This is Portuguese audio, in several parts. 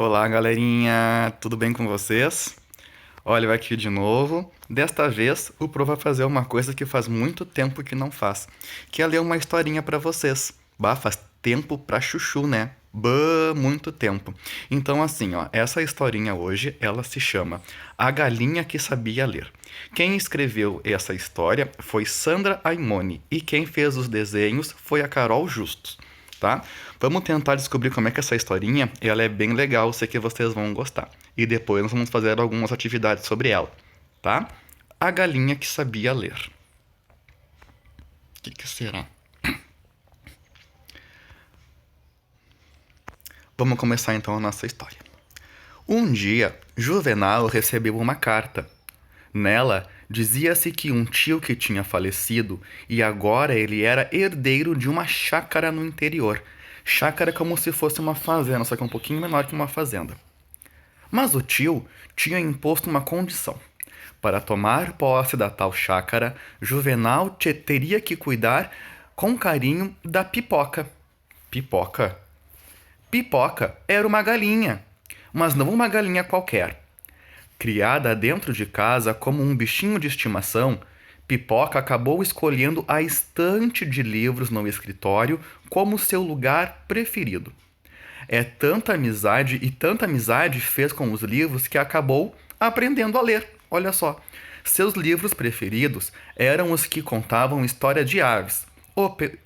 Olá, galerinha, tudo bem com vocês? Olha eu aqui de novo. Desta vez, o Pro vai fazer uma coisa que faz muito tempo que não faz, que é ler uma historinha pra vocês. Bah, faz tempo pra chuchu, né? Bah, muito tempo. Então, assim, ó, essa historinha hoje, ela se chama A Galinha que Sabia Ler. Quem escreveu essa história foi Sandra Aimone e quem fez os desenhos foi a Carol Justus, tá? Vamos tentar descobrir como é que essa historinha, ela é bem legal, sei que vocês vão gostar. E depois nós vamos fazer algumas atividades sobre ela, tá? A Galinha que Sabia Ler. O que será? Vamos começar então a nossa história. Um dia, Juvenal recebeu uma carta. Nela, dizia-se que um tio que tinha falecido e agora ele era herdeiro de uma chácara no interior. Chácara como se fosse uma fazenda, só que um pouquinho menor que uma fazenda. Mas o tio tinha imposto uma condição. Para tomar posse da tal chácara, Juvenal teria que cuidar com carinho da Pipoca. Pipoca? Pipoca era uma galinha, mas não uma galinha qualquer. Criada dentro de casa como um bichinho de estimação, Pipoca acabou escolhendo a estante de livros no escritório como seu lugar preferido. É tanta amizade e tanta amizade fez com os livros que acabou aprendendo a ler. Olha só. Seus livros preferidos eram os que contavam história de aves.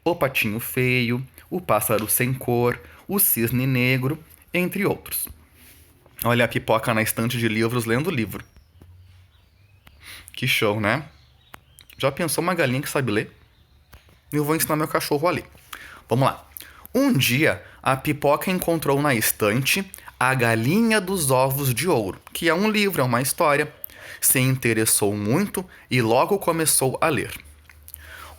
O Patinho Feio, O Pássaro Sem Cor, O Cisne Negro, entre outros. Olha a Pipoca na estante de livros lendo livro. Que show, né? Já pensou uma galinha que sabe ler? Eu vou ensinar meu cachorro a ler. Vamos lá. Um dia, a Pipoca encontrou na estante A Galinha dos Ovos de Ouro, que é um livro, é uma história. Se interessou muito e logo começou a ler.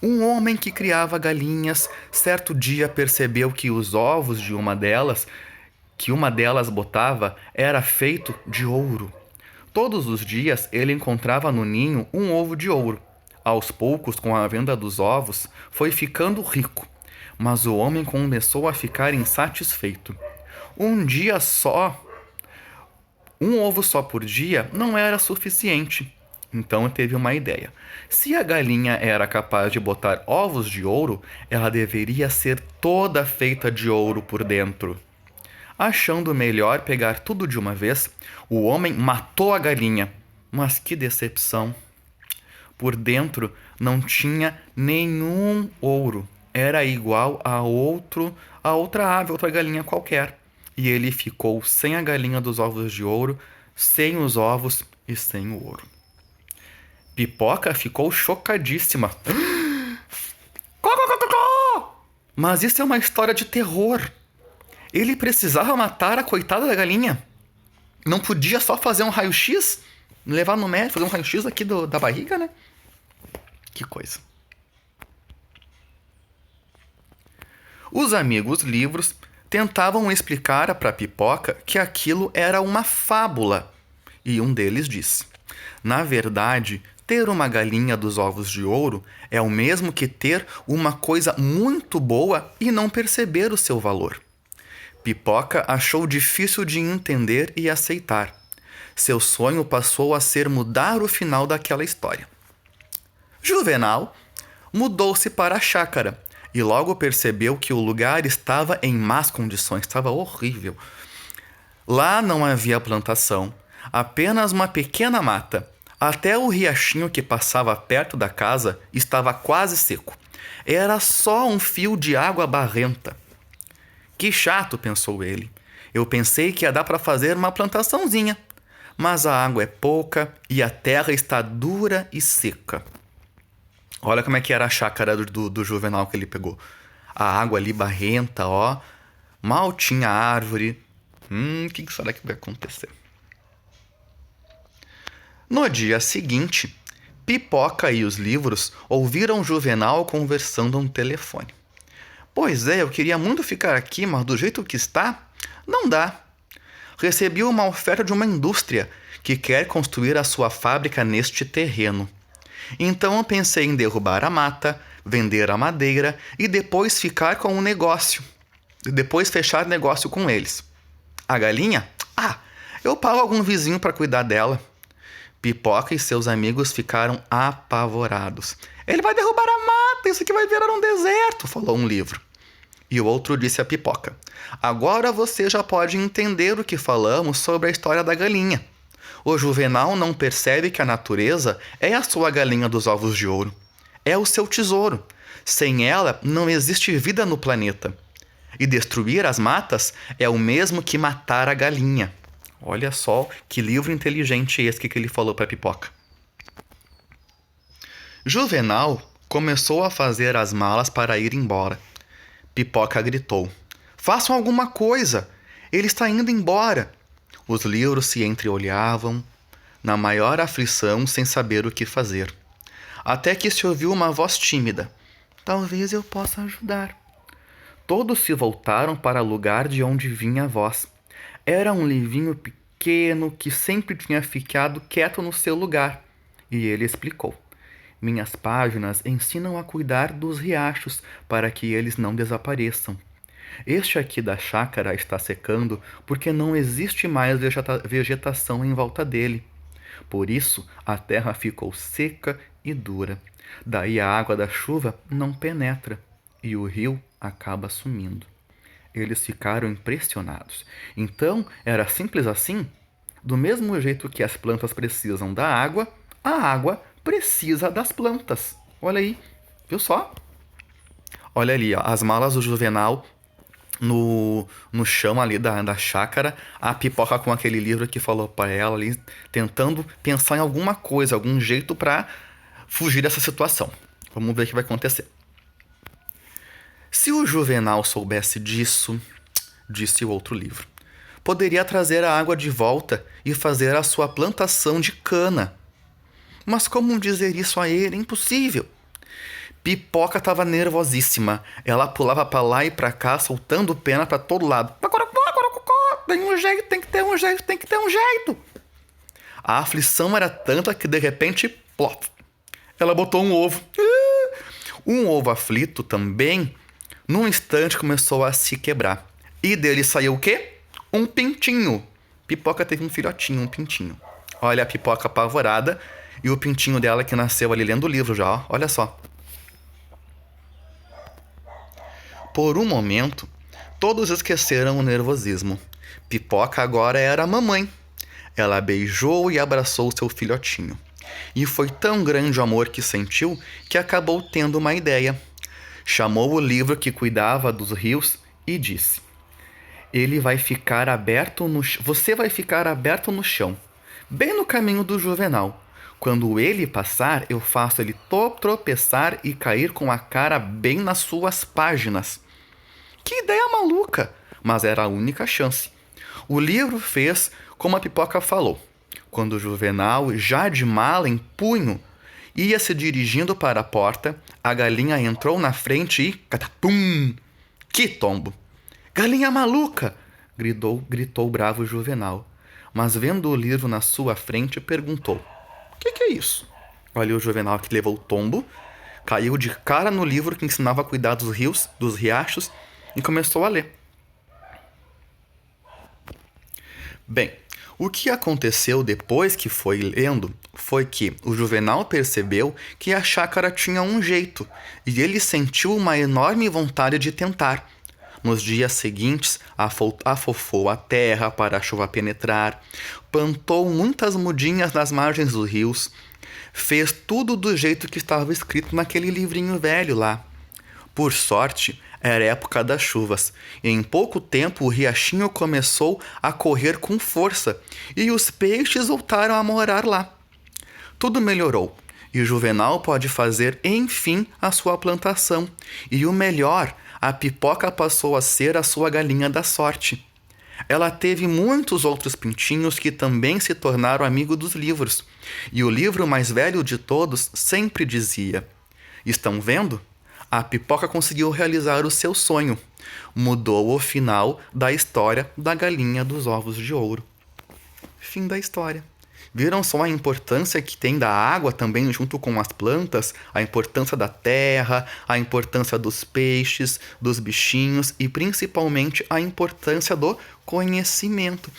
Um homem que criava galinhas, certo dia percebeu que os ovos de uma delas botava, era feito de ouro. Todos os dias ele encontrava no ninho um ovo de ouro. Aos poucos, com a venda dos ovos, foi ficando rico. Mas o homem começou a ficar insatisfeito. Um dia só, um ovo só por dia não era suficiente. Então teve uma ideia. Se a galinha era capaz de botar ovos de ouro, ela deveria ser toda feita de ouro por dentro. Achando melhor pegar tudo de uma vez, o homem matou a galinha. Mas que decepção! Por dentro não tinha nenhum ouro. Era igual a outra ave, outra galinha qualquer. E ele ficou sem a galinha dos ovos de ouro, sem os ovos e sem o ouro. Pipoca ficou chocadíssima. Mas isso é uma história de terror. Ele precisava matar a coitada da galinha. Não podia só fazer um raio-x? Levar no médico, fazer um raio-x aqui da barriga, né? Que coisa. Os amigos livros tentavam explicar para Pipoca que aquilo era uma fábula. E um deles disse: na verdade, ter uma galinha dos ovos de ouro é o mesmo que ter uma coisa muito boa e não perceber o seu valor. Pipoca achou difícil de entender e aceitar. Seu sonho passou a ser mudar o final daquela história. Juvenal mudou-se para a chácara e logo percebeu que o lugar estava em más condições, estava horrível. Lá não havia plantação, apenas uma pequena mata. Até o riachinho que passava perto da casa estava quase seco. Era só um fio de água barrenta. Que chato, pensou ele. Eu pensei que ia dar para fazer uma plantaçãozinha, mas a água é pouca e a terra está dura e seca. Olha como é que era a chácara do Juvenal que ele pegou. A água ali barrenta, ó. Mal tinha árvore. O que será que vai acontecer? No dia seguinte, Pipoca e os livros ouviram Juvenal conversando no telefone. Pois é, eu queria muito ficar aqui, mas do jeito que está, não dá. Recebi uma oferta de uma indústria que quer construir a sua fábrica neste terreno. Então eu pensei em derrubar a mata, vender a madeira e depois ficar com o negócio. Depois fechar negócio com eles. A galinha? Eu pago algum vizinho para cuidar dela. Pipoca e seus amigos ficaram apavorados. Ele vai derrubar a mata, isso aqui vai virar um deserto, falou um livro. E o outro disse a Pipoca: agora você já pode entender o que falamos sobre a história da galinha. O Juvenal não percebe que a natureza é a sua galinha dos ovos de ouro. É o seu tesouro. Sem ela, não existe vida no planeta. E destruir as matas é o mesmo que matar a galinha. Olha só que livro inteligente esse que ele falou para Pipoca. Juvenal começou a fazer as malas para ir embora. Pipoca gritou: façam alguma coisa! Ele está indo embora! Os livros se entreolhavam, na maior aflição, sem saber o que fazer. Até que se ouviu uma voz tímida: talvez eu possa ajudar. Todos se voltaram para o lugar de onde vinha a voz. Era um livrinho pequeno que sempre tinha ficado quieto no seu lugar. E ele explicou: minhas páginas ensinam a cuidar dos riachos para que eles não desapareçam. Este aqui da chácara está secando porque não existe mais vegetação em volta dele. Por isso, a terra ficou seca e dura. Daí a água da chuva não penetra e o rio acaba sumindo. Eles ficaram impressionados. Então, era simples assim? Do mesmo jeito que as plantas precisam da água, a água precisa das plantas. Olha aí, viu só? Olha ali, ó, as malas do Juvenal no chão ali da chácara, a Pipoca com aquele livro que falou para ela ali, tentando pensar em alguma coisa, algum jeito para fugir dessa situação. Vamos ver o que vai acontecer. Se o Juvenal soubesse disso, disse o outro livro, poderia trazer a água de volta e fazer a sua plantação de cana. Mas como dizer isso a ele? É impossível. Pipoca estava nervosíssima. Ela pulava para lá e para cá, soltando pena para todo lado. Tem um jeito, tem que ter um jeito, tem que ter um jeito. A aflição era tanta que de repente, plop, ela botou um ovo. Um ovo aflito também, num instante começou a se quebrar. E dele saiu o quê? Um pintinho. Pipoca teve um filhotinho, um pintinho. Olha a Pipoca apavorada e o pintinho dela que nasceu ali lendo o livro já, ó. Olha só. Por um momento, todos esqueceram o nervosismo. Pipoca agora era a mamãe. Ela beijou e abraçou seu filhotinho. E foi tão grande o amor que sentiu que acabou tendo uma ideia. Chamou o livro que cuidava dos rios e disse: ele vai ficar aberto você vai ficar aberto no chão, bem no caminho do Juvenal. Quando ele passar, eu faço ele tropeçar e cair com a cara bem nas suas páginas. Que ideia maluca! Mas era a única chance. O livro fez como a Pipoca falou. Quando o Juvenal, já de mala em punho, ia se dirigindo para a porta, a galinha entrou na frente e... catapum! Que tombo! Galinha maluca! Gritou bravo o Juvenal. Mas vendo o livro na sua frente, perguntou: o que é isso? Olha o Juvenal que levou o tombo, caiu de cara no livro que ensinava a cuidar dos rios, dos riachos, e começou a ler. Bem, o que aconteceu depois que foi lendo foi que o Juvenal percebeu que a chácara tinha um jeito e ele sentiu uma enorme vontade de tentar. Nos dias seguintes, afofou a terra para a chuva penetrar, plantou muitas mudinhas nas margens dos rios, fez tudo do jeito que estava escrito naquele livrinho velho lá. Por sorte, era época das chuvas, e em pouco tempo o riachinho começou a correr com força, e os peixes voltaram a morar lá. Tudo melhorou, e o Juvenal pode fazer, enfim, a sua plantação. E o melhor, a Pipoca passou a ser a sua galinha da sorte. Ela teve muitos outros pintinhos que também se tornaram amigos dos livros, e o livro mais velho de todos sempre dizia: estão vendo? A Pipoca conseguiu realizar o seu sonho. Mudou o final da história da galinha dos ovos de ouro. Fim da história. Viram só a importância que tem da água também junto com as plantas? A importância da terra, a importância dos peixes, dos bichinhos e principalmente a importância do conhecimento.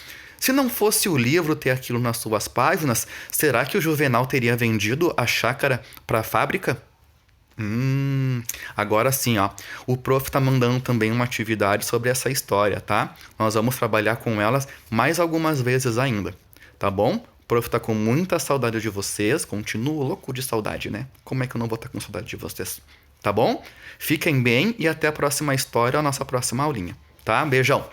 Se não fosse o livro ter aquilo nas suas páginas, será que o Juvenal teria vendido a chácara para a fábrica? Agora sim, ó. O prof tá mandando também uma atividade sobre essa história, tá? Nós vamos trabalhar com elas mais algumas vezes ainda, tá bom? O prof tá com muita saudade de vocês, continuo louco de saudade, né? Como é que eu não vou estar com saudade de vocês? Tá bom? Fiquem bem e até a próxima história, a nossa próxima aulinha, tá? Beijão!